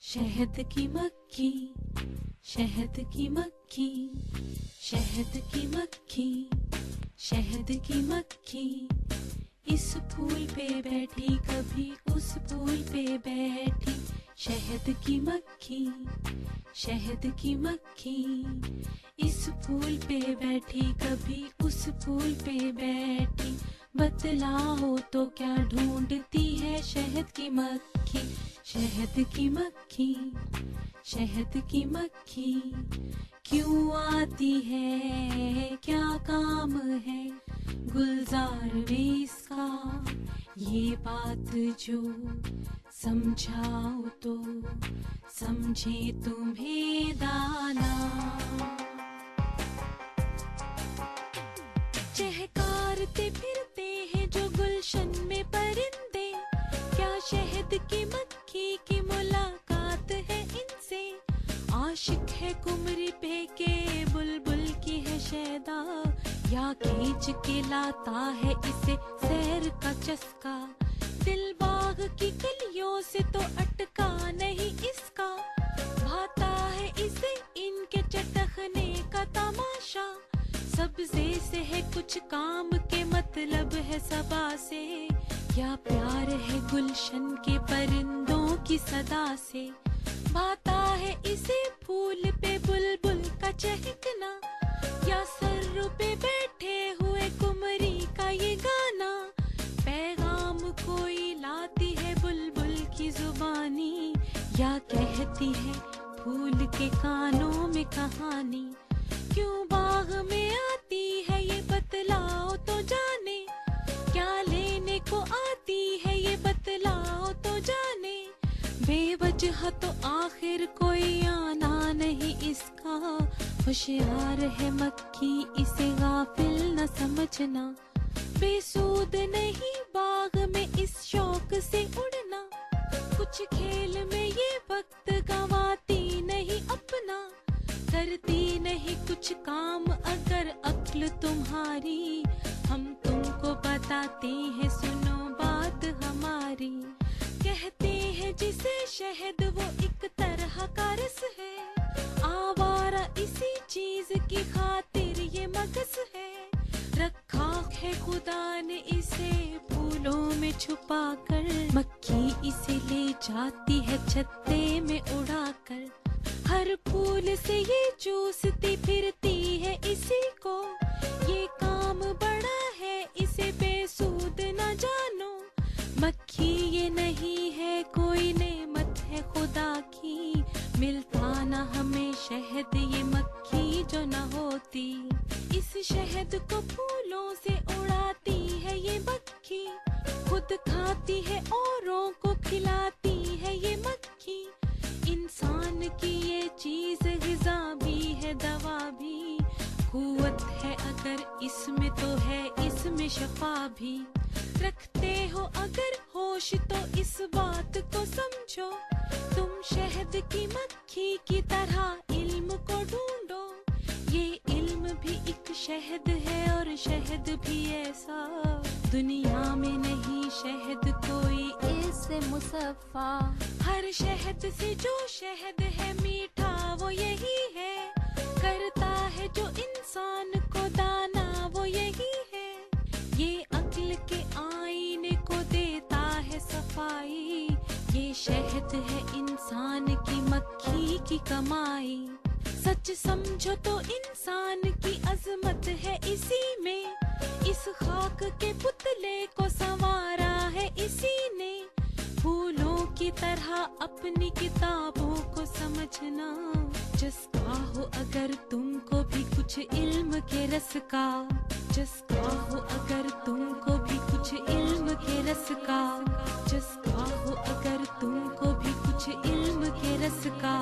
शहद की मक्खी, शहद की मक्खी, शहद की मक्खी, शहद की मक्खी, इस फूल पे बैठी कभी उस फूल पे बैठी। शहद की मक्खी, शहद की मक्खी, इस फूल पे बैठी कभी उस फूल पे बैठी। बतलाओ तो क्या ढूंढती है शहद की मक्खी। शहद की मक्खी, शहद की मक्खी, क्यों आती है, क्या काम है गुलजार में इसका। ये बात जो समझाओ तो समझे तुम्हें दाना। चहकारते फिरते हैं जो गुलशन में परिंदे, क्या शहद की मक्खी की मुलाकात है इनसे। आशिक है कुमरी पे के बुलबुल की है शैदा, या खींच के लाता है इसे सैर का चस्का। दिल बाग की कलियों से तो अटका नहीं इसका, भाता है इसे इनके चटखने का तमाशा। सब्जे से है कुछ काम के मतलब है सबा से, या प्यार है गुलशन के परिंदों की सदा से। भाता है इसे फूल पे बुलबुल का चहकना, या सर पे बैठे हुए कुमरी का ये गाना। पैगाम कोई लाती है बुलबुल की जुबानी, या कहती है फूल के कानों में कहानी। क्यों बाग में आती है ये बतलाओ तो जाने, क्या लेने को आती है ये बतलाओ तो जाने। बेवजह तो आखिर कोई आना नहीं इसका, होशियार है मक्खी इसे गाफिल न समझना। बेसूद नहीं बाग में इस शौक से उड़ना, कुछ खेल में ये वक्त गंवाती नहीं अपना। करती नहीं कुछ काम अगर अक्ल तुम्हारी, हम तुमको बताते हैं सुनो बात हमारी। कहते हैं जिसे शहद वो एक तरह का रस है, आवारा इसी चीज की खातिर ये मगस है। रखा है खुदा ने इसे फूलों में छुपा कर, मक्खी इसे ले जाती है छत्ते में उड़ाकर। हर फूल से ये चूसती फिरती है इसी को, ये काम बड़ा है इसे बेसूद न जानो। मक्खी ये नहीं है कोई नेमत है खुदा की, मिलता न हमें शहद ये मक्खी जो न होती। इस शहद को फूलों से उड़ाती है ये मक्खी, खुद खाती है औरों को खिलाती है ये मक्खी। इंसान की ये चीज ग़िज़ा भी है दवा भी, कुव्वत है अगर इसमें तो है इसमें शफा भी। रखते हो अगर होश तो इस बात को समझो, तुम शहद की मक्खी की तरह इल्म को ढूंढो। ये इल्म भी एक शहद है और शहद भी ऐसा, दुनिया में नहीं शहद कोई इससे मुसफ़ा। हर शहद से जो शहद है मीठा वो यही है, करता है जो इंसान को दाना वो यही है। ये अक्ल के आईने को देता है सफाई, ये शहद है इंसान की मक्खी की कमाई। सच समझो तो इंसान की अजमत है इसी में, इस खाक के पुतले को संवारा है इसी ने। फूलों की तरह अपनी किताबों को समझना, जिसका हो अगर तुमको भी कुछ इल्म के रस का, जिसका हो अगर तुमको भी कुछ इल्म के रस का, जिसका हो अगर तुमको भी कुछ इल्म के रस का।